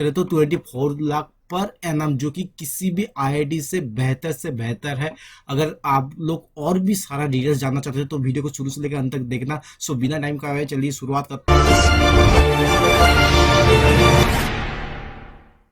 करें तो 24 lakh per annum, जो कि किसी भी आईआईटी से बेहतर है। अगर आप लोग और भी सारा डिटेल्स जानना चाहते हैं तो वीडियो को शुरू से लेकर अंत तक देखना। सो बिना टाइम का चलिए शुरुआत करते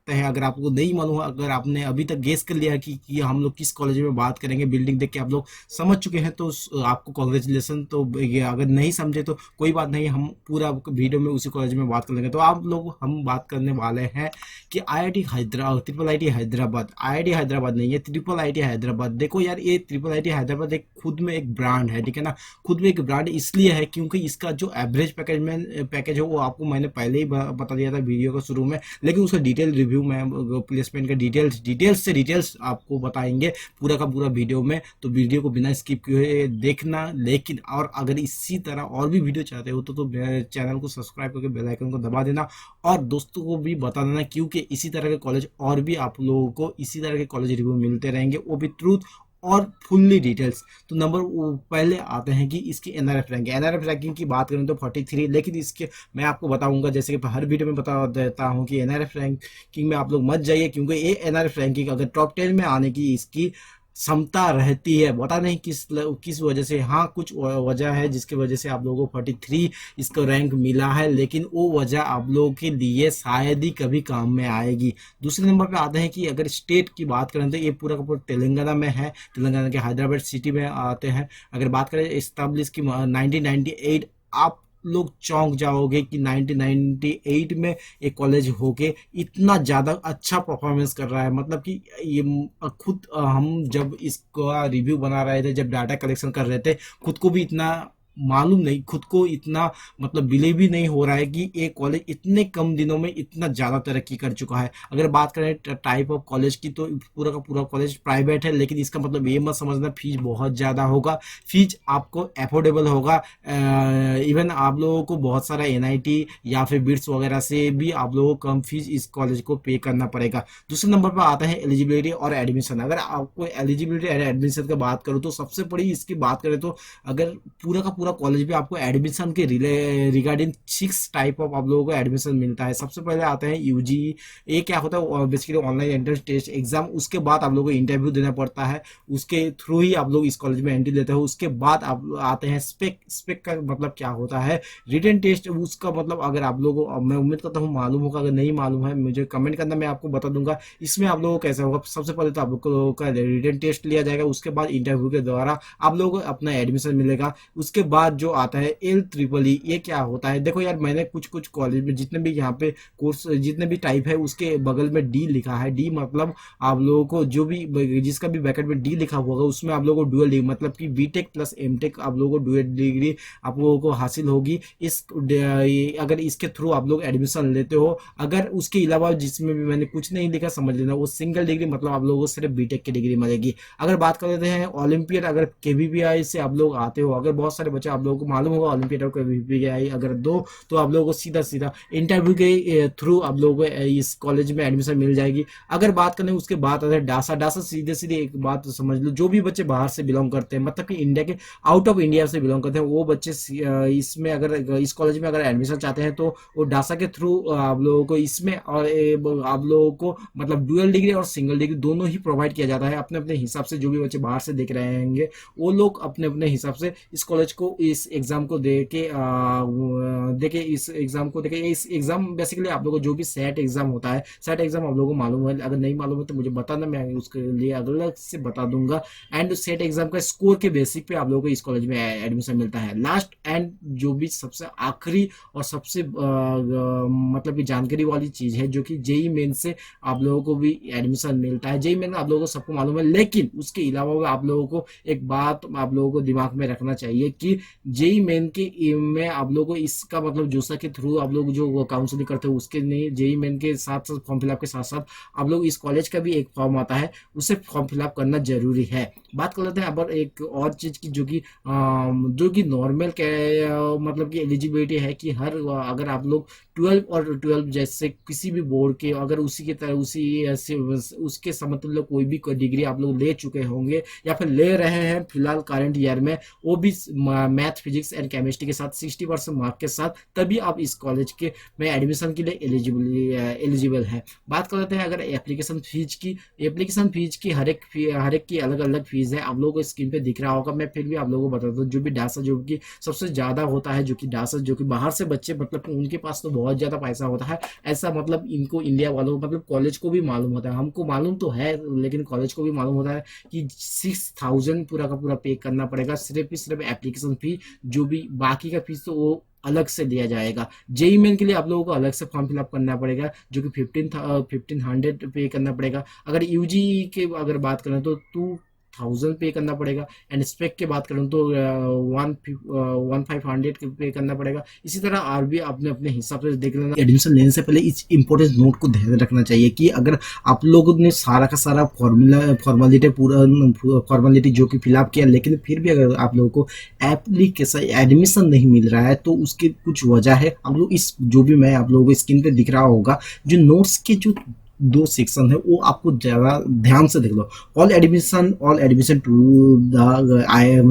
हैं। अगर आपको नहीं मालूम है, अगर आपने अभी तक गेस कर लिया है कि हम लोग किस कॉलेज में बात करेंगे, बिल्डिंग देख के आप लोग समझ चुके हैं, तो आपको कॉन्ग्रेचुलेसन। तो ये अगर नहीं समझे तो कोई बात नहीं, हम पूरा वीडियो में उसी कॉलेज में बात कर लेंगे। तो आप लोग हम बात करने वाले हैं कि IIT Hyderabad, triple IT Hyderabad, IIT Hyderabad नहीं है, ट्रिपल आईटी हैदराबाद। देखो यार, ये ट्रिपल आईटी हैदराबाद एक खुद में एक ब्रांड है, ठीक है ना। खुद में एक ब्रांड इसलिए है क्योंकि इसका जो एवरेज पैकेज है वो आपको मैंने पहले ही बता दिया था वीडियो के शुरू में, लेकिन उसका डिटेल रिव्यू में प्लेसमेंट का डिटेल्स आपको बताएंगे पूरा का पूरा वीडियो में। तो वीडियो को बिना स्किप किए देखना। लेकिन और अगर इसी तरह और भी वीडियो चाहते हो तो चैनल को सब्सक्राइब करके बेल आइकन को दबा देना और दोस्तों को भी बता देना, क्योंकि इसी तरह के कॉलेज और भी आप लोगों को इसी तरह के कॉलेज रिव्यू मिलते रहेंगे, वो भी ट्रूथ और फुल्ली डिटेल्स। तो नंबर पहले आते हैं कि इसकी एनआरएफ रैंकिंग की बात करें तो 43, लेकिन इसके मैं आपको बताऊंगा, जैसे कि हर वीडियो में बता देता हूं कि एनआरएफ रैंकिंग में आप लोग मत जाइए, क्योंकि ये एनआरएफ रैंकिंग अगर टॉप 10 में आने की इसकी क्षमता रहती है। पता नहीं किस वजह से, हाँ कुछ वजह है जिसकी वजह से आप लोगों को 43 इसका रैंक मिला है, लेकिन वो वजह आप लोगों के लिए शायद ही कभी काम में आएगी। दूसरे नंबर पे आते हैं कि अगर स्टेट की बात करें तो ये पूरा का पूरा तेलंगाना में है, तेलंगाना के हैदराबाद सिटी में आते हैं। अगर बात करें इस्टेब्लिश की 1998, आप लोग चौंक जाओगे कि 1998 में एक कॉलेज होके इतना ज़्यादा अच्छा परफॉर्मेंस कर रहा है। मतलब कि ये खुद हम जब इसका रिव्यू बना रहे थे, जब डाटा कलेक्शन कर रहे थे, खुद को भी इतना मालूम नहीं, खुद को इतना मतलब बिलीव भी नहीं हो रहा है कि एक कॉलेज इतने कम दिनों में इतना ज़्यादा तरक्की कर चुका है। अगर बात करें टाइप ऑफ कॉलेज की तो पूरा का पूरा कॉलेज प्राइवेट है, लेकिन इसका मतलब ये मत समझना फीस बहुत ज़्यादा होगा। फीस आपको अफोर्डेबल होगा। इवन आप लोगों को बहुत सारा एनआईटी या फिर बिट्स वगैरह से भी आप लोगों को कम फीस इस कॉलेज को पे करना पड़ेगा। दूसरे नंबर पर आता है एलिजिबिलिटी और एडमिशन। अगर आपको एलिजिबिलिटी और एडमिशन की बात करूँ तो सबसे बड़ी इसकी बात करें तो अगर पूरा का पूरा कॉलेज भी आपको एडमिशन के रिगार्डिंग 6 टाइप ऑफ आप लोगों को एडमिशन मिलता है। सबसे पहले आते हैं यूजी। ये क्या होता है, basically online entrance test exam, उसके बाद आप लोगों को इंटरव्यू देना पड़ता है, उसके थ्रू ही आप लोग इस कॉलेज में एंट्री लेते हो। उसके बाद आप आते हैं स्पेक का मतलब क्या होता है, रिटन टेस्ट। उसका मतलब अगर आप लोगों को, मैं उम्मीद करता हूँ मालूम होगा, अगर नहीं मालूम है मुझे कमेंट करना, मैं आपको बता दूंगा। इसमें आप लोगों को कैसा होगा, सबसे पहले तो आप लोगों का रिटन टेस्ट लिया जाएगा, उसके बाद इंटरव्यू के द्वारा आप लोगों को अपना एडमिशन मिलेगा। उसके बाद जो आता है एल ट्रिपल ई, ये क्या होता है, देखो यार मैंने कुछ कॉलेज में जितने भी यहाँ पे कोर्स जितने भी टाइप है उसके बगल में डी लिखा है। डी मतलब आप लोगों को जो भी जिसका भी ब्रैकेट में डी लिखा हुआ होगा उसमें आप लोगों को डुअल डिग्री, मतलब कि बीटेक प्लस एमटेक आप लोगों को डुअल डिग्री आप लोगों को हासिल होगी। इस अगर इसके थ्रू आप लोग एडमिशन लेते हो, अगर उसके अलावा जिसमें भी मैंने कुछ नहीं लिखा समझ लेना वो सिंगल डिग्री, मतलब आप लोगों को सिर्फ बीटेक की डिग्री मिलेगी। अगर बात कर लेते हैं ओलंपियड, अगर केवीपीआई से आप लोग आते हो, अगर बहुत सारे बच्चे आप लोगों को मालूम होगा ओलंपियड और केवीपीआई अगर दो, तो आप लोगों को सीधा इंटरव्यू के थ्रू आप लोगों को इस कॉलेज में एडमिशन मिल जाएगी। अगर बात करें उसके बाद अगर डासा सीधे एक बात तो समझ लो, जो भी बच्चे बाहर से बिलोंग करते हैं, मतलब कि इंडिया के आउट ऑफ इंडिया से बिलोंग करते हैं, वो बच्चे इसमें अगर इस कॉलेज में अगर एडमिशन चाहते हैं तो वो डासा के थ्रू आप लोगों को इसमें और आप लोगों को मतलब डुअल डिग्री और सिंगल डिग्री दोनों ही प्रोवाइड किया जाता है अपने अपने हिसाब से। जो भी बच्चे बाहर से देख रहे होंगे वो लोग अपने अपने हिसाब से इस कॉलेज को, इस एग्जाम को देके इस एग्जाम बेसिकली आप लोगों को जो भी सेट एग्जाम होता है, सेट एग्जाम आप लोगों को मालूम है, अगर नहीं मालूम है तो मुझे बताना, मैं उसके लिए अलग से बता दूंगा। एंड सेट एग्जाम का स्कोर के बेसिक पे आप लोगों को इस कॉलेज में एडमिशन मिलता है। लास्ट एंड जो भी सबसे आखिरी और सबसे मतलब कि जानकारी वाली चीज है, जो कि जेई मेन से आप लोगों को भी एडमिशन मिलता है। जेई मेन आप लोगों को सबको मालूम है, लेकिन उसके अलावा आप लोगों को एक बात आप लोगों को दिमाग में रखना चाहिए कि जेई मेन के में आप लोगों को इसका मतलब जोसा के थ्रू आप लोग जो काउंसलिंग करते हो उसके नहीं, जेई मेन के साथ साथ फॉर्म फिलअप के साथ साथ आप लोग इस कॉलेज का भी एक फॉर्म आता है, उसे फॉर्म फिलअप करना जरूरी है। बात कर लेते हैं अब एक और चीज की, जो कि नॉर्मल मतलब कि एलिजिबिलिटी है कि हर अगर आप लोग 12 और 12 जैसे किसी भी बोर्ड के अगर उसी की तरह उसी ऐसे उसके समतुल्य कोई भी कोई डिग्री आप लोग ले चुके होंगे या फिर ले रहे हैं फिलहाल करंट ईयर में, वो भी मैथ फिजिक्स एंड केमिस्ट्री के साथ 60% मार्क के साथ, तभी आप इस कॉलेज के में एडमिशन के लिए एलिजिबल है। बात कर लेते हैं अगर एप्लीकेशन फीस की हर एक की अलग अलग फीस है, आप लोगों को स्क्रीन पे दिख रहा होगा, मैं फिर भी आप लोगों को बताता हूँ। जो भी डासा जो कि सबसे ज्यादा होता है, जो कि डासा जो कि बाहर से बच्चे मतलब उनके पास तो बहुत ज्यादा पैसा होता है, ऐसा मतलब इनको इंडिया वालों मतलब कॉलेज को भी मालूम होता है, हमको मालूम तो है लेकिन कॉलेज को भी मालूम होता है कि 6000 पूरा का पूरा पे करना पड़ेगा सिर्फ एप्लीकेशन फी। जो भी बाकी का फीस तो वो अलग से लिया जाएगा। जेई मेन के लिए आप लोगों को अलग से फॉर्म फिलअप करना पड़ेगा, जो कि 1500 पे करना पड़ेगा। अगर यूजी के अगर बात करें तो 2000 पे करना पड़ेगा, एंड स्पेक की बात करूँ तो 1500 पे करना पड़ेगा। इसी तरह और भी अपने अपने हिसाब से देख लेना। एडमिशन लेने से पहले इस इंपॉर्टेंट नोट को ध्यान रखना चाहिए कि अगर आप लोगों ने सारा का सारा फॉर्मेलिटी जो कि फिलअप किया, लेकिन फिर भी अगर आप लोगों को एप्लीकेशन एडमिशन नहीं मिल रहा है तो उसकी कुछ वजह है। आप लोग इस जो भी मैं आप लोगों को स्क्रीन पे दिख रहा होगा, जो नोट्स के जो दो सेक्शन है वो आपको ज्यादा ध्यान से देख लो। All admission to the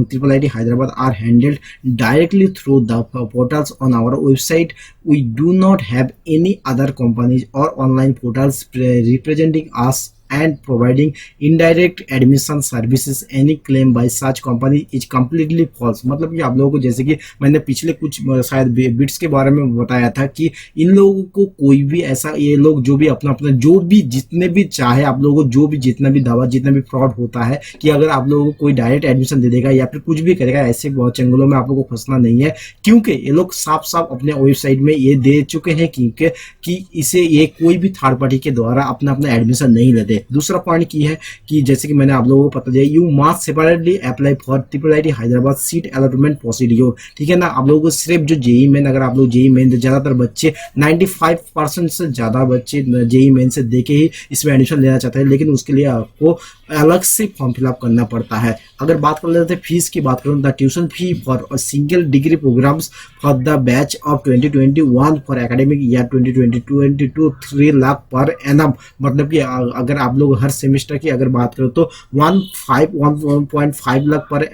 triple I T Hyderabad are handled directly through the portals on our website. We do not have any other companies or online portals representing us and providing indirect admission services. Any claim by such company is completely false। मतलब कि आप लोगों को, जैसे कि मैंने पिछले कुछ शायद बिट्स के बारे में बताया था कि इन लोगों को कोई भी ऐसा, ये लोग जो भी अपना अपना जो भी जितने भी चाहे आप लोगों को जो भी जितना भी दावा जितना भी फ्रॉड होता है कि अगर आप लोगों को कोई डायरेक्ट एडमिशन दे देगा या फिर कुछ भी करेगा, ऐसे चंगलों में आप लोगों को फंसना नहीं है, क्योंकि ये लोग साफ साफ अपने वेबसाइट में ये दे चुके हैं कि इसे ये कोई भी थर्ड पार्टी के द्वारा अपना अपना एडमिशन नहीं लेते। दूसरा पॉइंट की है कि जैसे कि मैंने आप लोगों को पता दिया, you must separately apply for triple I T Hyderabad seat allotment procedure. ठीक है ना, आप लोगों को सिर्फ जो जेई मेन, अगर आप लोग जेई मेन, ज्यादातर बच्चे 95% से ज्यादा बच्चे जेई मेन से देके ही इसमें एडमिशन लेना चाहते हैं, लेकिन उसके लिए आपको अलग से फॉर्म फिलअप करना पड़ता है। अगर बात कर लेते हैं फीस की, बात करूँ the tuition fee for single degree programs for the batch of 2021 for academic year 2022 3 lakh per annum. मतलब कि अगर आप लोग हर सेमेस्टर की अगर बात करो तो 1.5 लाख पर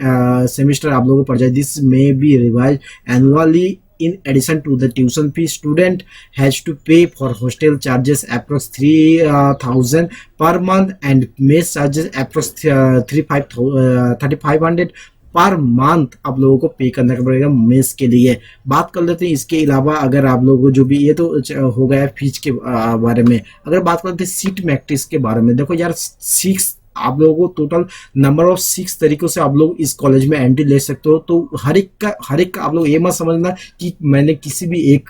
सेमेस्टर आप लोगों को पड़ जाए। दिस में be revise annually. In addition to the tuition fee, student has to pay for hostel charges approx 3000 per month and mess charges approx 3500 per month आप लोगों को पे करना पड़ेगा मेस के लिए। बात कर लेते हैं इसके अलावा, अगर आप लोगों को जो भी, ये तो हो गया फीस के बारे में। अगर बात करते हैं सीट मैट्रिक्स के बारे में, देखो यार 6 आप लोगों को टोटल नंबर ऑफ 6 तरीकों से आप लोग इस कॉलेज में एंट्री ले सकते हो। तो हर एक का आप लोग ये मत समझना कि मैंने किसी भी एक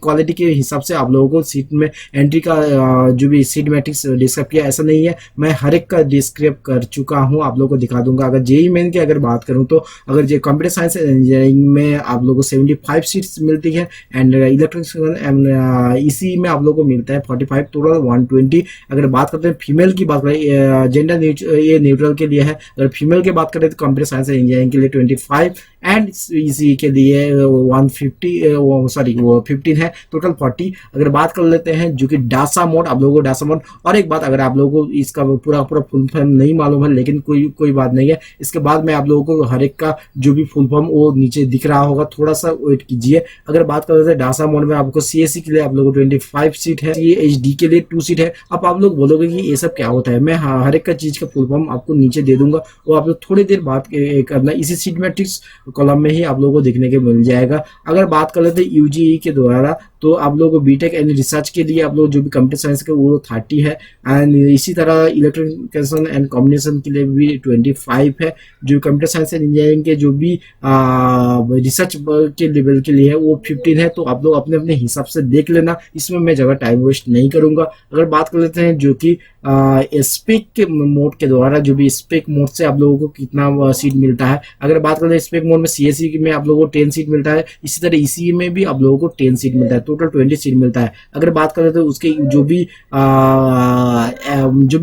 क्वालिटी के हिसाब से आप लोगों को सीट में एंट्री का जो भी सीट मैट्रिक्स डिस्क्राइब किया, ऐसा नहीं है। मैं हर एक का डिस्क्राइब कर चुका हूं, आप लोगों को दिखा दूंगा। अगर जेई मेन की अगर बात करूं तो अगर जो कंप्यूटर साइंस इंजीनियरिंग में आप लोगों को 75 सीट्स मिलती है, एंड इलेक्ट्रॉनिक्स इसी में आप लोगों को मिलता है 45, टोटल 120। अगर बात करते हैं फीमेल की बात करें, जेंडर ये न्यूट्रल के लिए है। अगर फीमेल की बात करें तो कंप्यूटर साइंस इंजीनियरिंग के लिए 25 एंड इसी के लिए 15 है, टोटल 40। अगर बात कर लेते हैं जो कि डासा मोड, आप लोगों को डासा मोड। और एक बात, अगर आप लोगों को इसका पूरा फुल फॉर्म नहीं मालूम है, लेकिन कोई बात नहीं है, इसके बाद मैं आप लोगों को हर एक का जो भी फुल फॉर्म वो नीचे दिख रहा होगा, थोड़ा सा वेट कीजिए। अगर बात कर लेते हैं डासा मोड में, आपको सीएससी के लिए आप लोगों को 25 सीट है, सीएचडी के लिए 2 सीट है। अब आप लोग बोलोगे कि ये सब क्या होता है, मैं हर एक का चीज का फुल फॉर्म आपको नीचे दे दूंगा, वो आप लोग थोड़ी देर बाद करना, इसी सीट मैट्रिक्स कॉलम में ही आप लोगों को देखने के मिल जाएगा। अगर बात कर लेते हैं यूजीई के द्वारा, तो आप लोगों को बीटेक एंड रिसर्च के लिए आप लोग जो भी कंप्यूटर साइंस के वो 30 है, एंड इसी तरह इलेक्ट्रिकल एंड कॉम्बिनेशन के लिए भी 25 है। जो कंप्यूटर साइंस एंड इंजीनियरिंग के जो भी रिसर्च के लेवल के लिए है वो 15 है। तो आप लोग अपने अपने हिसाब से देख लेना, इसमें मैं ज़्यादा टाइम वेस्ट नहीं करूंगा। अगर बात कर लेते हैं जो कि स्पेक के मोड के द्वारा, जो भी स्पेक मोड से आप लोगों को कितना सीट मिलता है। अगर बात करें स्पेक मोड में सीएससी में आप लोगों को 10 सीट मिलता है, इसी तरह ईसीई में भी आप लोगों को 10 सीट मिलता है। टोटल 20 सीट मिलता है। अगर बात करें तो उसके जो भी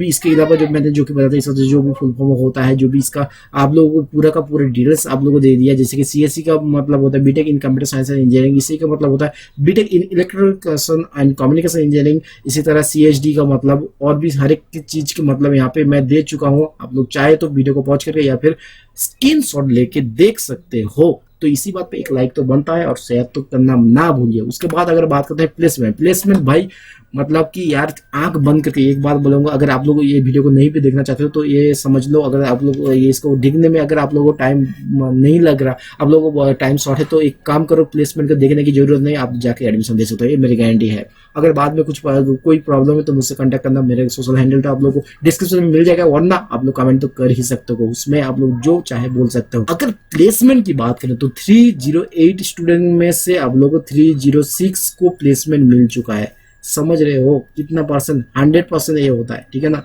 इसके अलावा जो मैंने जो कि बताया था, जो भी फुल फॉर्म होता है, जो भी इसका आप लोगों को पूरा का पूरा डिटेल्स आप लोगों को दे दिया। जैसे कि सीएससी का मतलब होता है BTech in computer science and engineering, इसी का मतलब होता है BTech in electrical and communication engineering. इसी तरह सीएचडी का मतलब और भी हर एक चीज के मतलब यहाँ पे मैं दे चुका हूँ। आप लोग चाहे तो वीडियो को पॉज करके या फिर स्क्रीनशॉट लेके देख सकते हो। तो इसी बात पे एक लाइक तो बनता है और शेयर तो करना ना भूलिए। उसके बाद अगर बात करते हैं प्लेसमेंट भाई, मतलब कि यार आंख बंद करके एक बात बोलूंगा, अगर आप लोग ये वीडियो को नहीं भी देखना चाहते हो तो ये समझ लो, अगर आप लोग ये इसको देखने में अगर आप लोगों को टाइम नहीं लग रहा, आप लोगों को टाइम शॉर्ट है, तो एक काम करो, प्लेसमेंट को देखने की जरूरत नहीं, आप जाके एडमिशन दे सकते हो, ये मेरी गारंटी है। अगर बाद में कोई प्रॉब्लम है तो मुझसे कांटेक्ट करना, मेरे सोशल हैंडल तो आप लोग को डिस्क्रिप्शन में मिल जाएगा, वरना आप लोग कमेंट तो कर ही सकते हो, उसमें आप लोग जो चाहे बोल सकते हो। अगर प्लेसमेंट की बात करें तो 308 स्टूडेंट में से आप लोग को 306 को प्लेसमेंट मिल चुका है। समझ रहे हो कितना परसेंट? 100% ये होता है, ठीक है ना।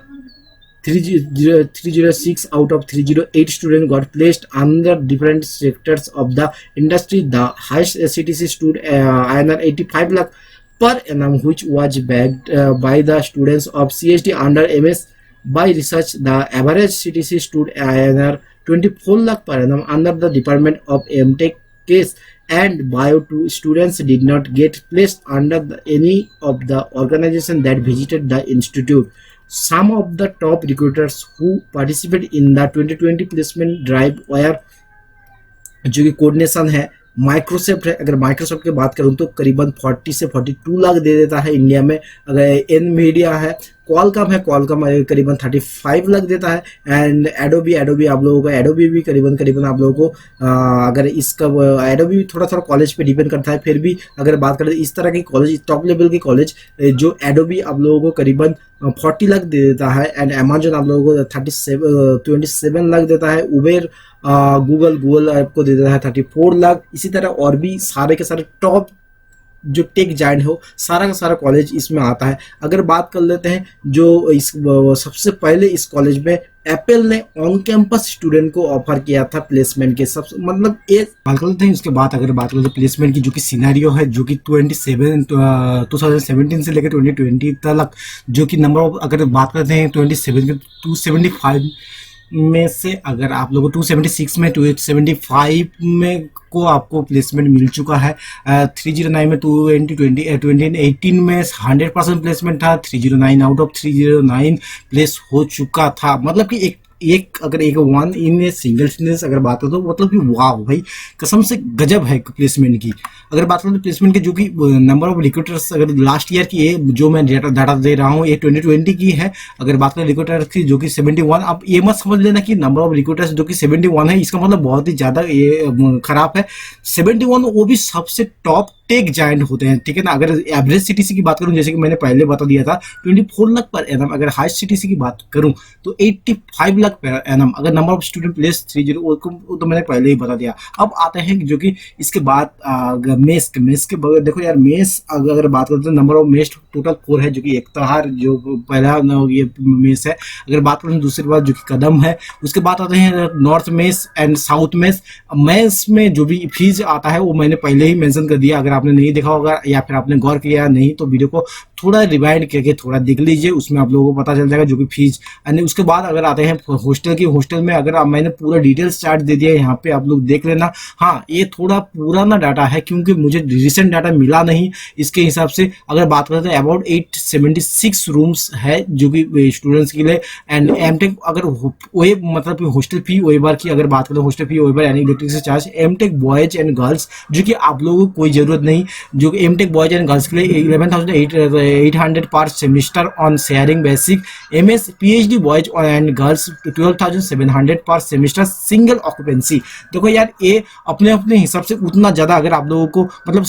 306 out of 308 students got placed under different sectors of the industry. The highest CTC stood INR 85 lakh per annum, which was backed by the students of CHD under MS. By research, the average CTC stood INR 24 lakh per annum under the Department of MTech case, and bio students did not get placed under any of the organization that visited the institute. Some of the top recruiters who participated in the 2020 placement drive were, जो कि coordination है Microsoft है। अगर Microsoft की बात करूं तो करीबन 40 से 42 लाख दे देता है इंडिया में। अगर एनवीडिया है, क्वालकॉम है, क्वालकॉम करीबन 35 लाख देता है। एंड एडोबी आप लोगों का एडोबी भी करीबन आप लोगों को अगर इसका एडोबी थोड़ा कॉलेज पे डिपेंड करता है, फिर भी अगर बात करें इस तरह की कॉलेज, टॉप लेवल की कॉलेज, जो एडोबी आप लोगों को करीबन 40 लाख दे देता है। एंड अमेजन आप लोगों को 27 लाख देता है। उबेर गूगल आपको दे देता है 34 लाख। इसी तरह और भी सारे के सारे टॉप जो टेक जायंट हो, सारा का सारा कॉलेज इसमें आता है। अगर बात कर लेते हैं जो इस सबसे पहले इस कॉलेज में एप्पल ने ऑन कैंपस स्टूडेंट को ऑफर किया था प्लेसमेंट के, सब मतलब एक बात कर लेते हैं। उसके बाद अगर बात करें तो प्लेसमेंट की जो कि सिनेरियो है, जो कि 2017 से लेकर 2020 तक जो कि नंबर ऑफ, अगर बात करते हैं 27 के 275 में से अगर आप लोगों को 276 में 275 में को आपको प्लेसमेंट मिल चुका है। 309 में 2018 में 100% प्लेसमेंट था। 309 आउट ऑफ 309 प्लेस हो चुका था। मतलब कि अगर एक वन इन सिंगल स्टूडेंट अगर बात करें तो मतलब कि वाह भाई कसम से गजब है प्लेसमेंट की। अगर बात करें तो प्लेसमेंट के जो कि नंबर ऑफ रिक्रूटर्स, अगर लास्ट ईयर की जो मैं डाटा दे रहा हूँ ये 2020 की है। अगर बात करें रिक्रूटर की जो कि 71, अब ये मत समझ लेना कि नंबर ऑफ रिक्रूटर्स जो कि 71 है इसका मतलब बहुत ही ज्यादा ये खराब है। 71 वो भी सबसे टॉप टेक जायंट होते हैं, ठीक है ना। अगर एवरेज सीटीसी की बात करूं, जैसे कि मैंने पहले बता दिया था 24 लाख पर एनम। अगर हाईएस्ट सीटीसी की बात करूं तो 85 लाख पर एनम। अगर नंबर ऑफ स्टूडेंट प्लेस 30 वो तो मैंने पहले ही बता दिया। अब आते हैं जो कि इसके बाद मेस के देखो यार, मेस अगर बात करते हैं नंबर ऑफ मेस टोटल 4 है, जो कि एकताहार जो पहला ये मेस है। अगर बात करें दूसरी बात जो कि कदम है। उसके बाद आते हैं north mess and south mess. Mess में जो भी फीस आता है वो मैंने पहले ही मेंशन कर दिया। अगर आपने नहीं देखा होगा या फिर आपने गौर किया नहीं तो वीडियो को थोड़ा रिवाइंड करके थोड़ा देख लीजिए, उसमें आप लोगों को पता चल जाएगा जो कि फीस। एंड उसके बाद अगर आते हैं हॉस्टल की, हॉस्टल में अगर मैंने पूरा डिटेल्स चार्ट दे दिया, यहाँ पे आप लोग देख लेना। हाँ, ये थोड़ा पुराना डाटा है क्योंकि मुझे रिसेंट डाटा मिला नहीं इसके हिसाब से। अगर बात करते हैं अबाउट 876 रूम्स है जो कि स्टूडेंट्स के लिए। एंड एमटेक अगर वही मतलब हॉस्टल फी वेवर की अगर बात करें, हॉस्टल फी वेवर यानी electricity charge, MTech boys and girls जो कि आप लोगों को कोई जरूरत नहीं, जो कि एमटेक बॉयज एंड गर्ल्स के लिए 11,800 पर semester on sharing basic. MS PhD boys and girls 12,700 पर सेमिस्टर सिंगल ऑक्यूपेंसी। देखो यार, ये अपने अपने हिसाब से उतना ज्यादा अगर आप लोगों को मतलब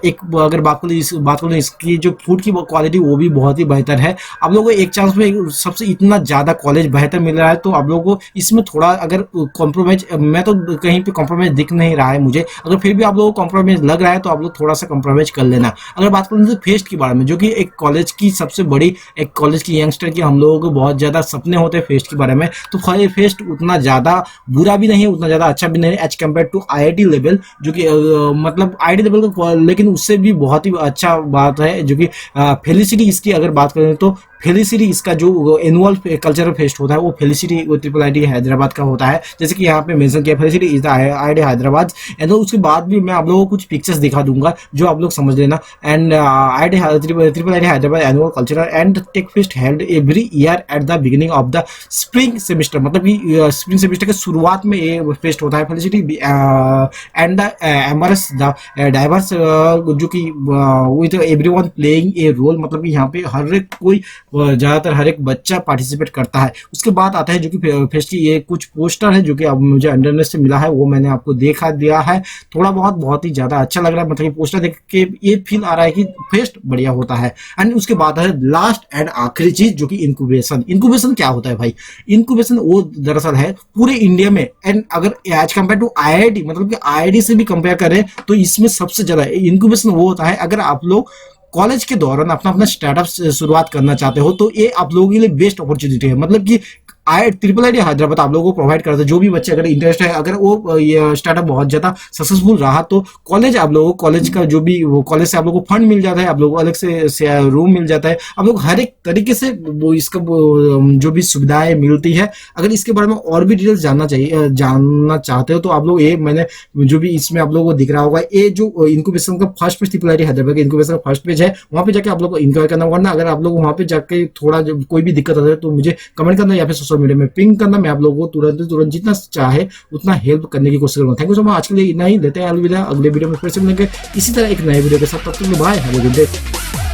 एक अगर बात करें इसकी जो फूड की क्वालिटी वो भी बहुत ही बेहतर है। आप लोगों को एक चांस में सबसे इतना ज्यादा कॉलेज बेहतर मिल रहा है तो आप लोगों को इसमें थोड़ा अगर कॉम्प्रोमाइज, मैं तो कहीं पे कॉम्प्रोमाइज दिख नहीं रहा है मुझे, अगर फिर भी आप लोगों को कॉम्प्रोमाइज लग रहा है तो आप लोग थोड़ा सा कॉम्प्रोमाइज कर लेना। अगर बात करें तो फेस्ट के बारे में, जो कि कि एक कॉलेज की सबसे बड़ी, एक कॉलेज की यंगस्टर की हम लोगों को बहुत ज़्यादा सपने होते हैं फेस्ट के बारे में। तो फेस्ट उतना ज़्यादा बुरा भी नहीं है, उतना ज़्यादा अच्छा भी नहीं है as compare to IIT level, जो कि मतलब IIT लेवल का, लेकिन उससे भी बहुत ही अच्छा बात है जो कि फेलिसिटी इसकी अगर बात करें तो फेलिसिटी इसका जो एनुअल कल्चरल फेस्ट होता है वो फेलिसिटी ट्रिपल IIT हैदराबाद का होता है। जैसे कि यहाँ पे मेंशन किया felicity is the IIT Hyderabad. And उसके बाद भी मैं आप लोगों को कुछ पिक्चर्स दिखा दूंगा जो आप लोग समझ लेना। And triple IIT Hyderabad annual cultural and tech fest held every year at the beginning of the spring semester, मतलब कि स्प्रिंग सेमेस्टर के शुरुआत में ये फेस्ट होता है Felicity and the amorous the diverse, जो कि with everyone playing a role, मतलब कि यहाँ पे हर एक कोई, ज़्यादातर हर एक बच्चा पार्टिसिपेट करता है। उसके बाद आता है जो कि फेस्ट की ये कुछ पोस्टर है जो कि अब मुझे अंडरनेस से मिला है, वो मैंने आपको देखा दिया है। थोड़ा बहुत ही ज़्यादा अच्छा लग रहा है, मतलब कि पोस्टर देख के ये फील आ रहा है कि फेस्ट बढ़िया होता है। एंड उसके बाद है लास्ट एंड आखिरी चीज जो कि इंक्यूबेशन। इंक्यूबेशन क्या होता है भाई? इंक्यूबेशन वो दरअसल है पूरे इंडिया में, एंड अगर एज कम्पेयर टू IIT, मतलब कि IIT से भी कंपेयर करें तो इसमें सबसे ज्यादा इंक्यूबेशन वो होता है अगर आप लोग कॉलेज के दौरान अपना स्टार्टअप शुरुआत करना चाहते हो तो ये आप लोगों के लिए बेस्ट अपॉर्चुनिटी है। मतलब कि ट्रिपल IIT हैदराबाद आप लोगों को प्रोवाइड करता है। जो भी बच्चे अगर इंटरेस्ट है, अगर वो ये स्टार्टअप बहुत ज्यादा सक्सेसफुल रहा तो कॉलेज आप लोगों को, कॉलेज का जो भी वो कॉलेज से आप लोगों को फंड मिल जाता है, आप लोगों को अलग से रूम मिल जाता है, आप लोग हर एक तरीके से वो इसका जो भी सुविधाएं मिलती है। अगर इसके बारे में और भी डिटेल्स जानना चाहते हो तो आप लोग ये मैंने जो भी इसमें आप लोगों को दिख रहा होगा, ये जो इनक्यूबेशन का first page triple IIT Hyderabad का इनक्यूबेशन का फर्स्ट पेज है, वहां पे जाके आप लोग को इंक्वायर करना। वरना अगर आप लोग वहां पे जाके थोड़ा कोई भी दिक्कत आता है तो मुझे कमेंट करना या फिर सोशल मीडिया में पिंग करना, मैं आप लोगों को तुरंत जितना चाहे उतना हेल्प करने की कोशिश करूंगा। Thank you so much. आज के लिए इतना ही, लेते हैं अलविदा, अगले वीडियो में फिर से मिलेंगे इसी तरह एक नए वीडियो के साथ। तब तक bye, have a good day.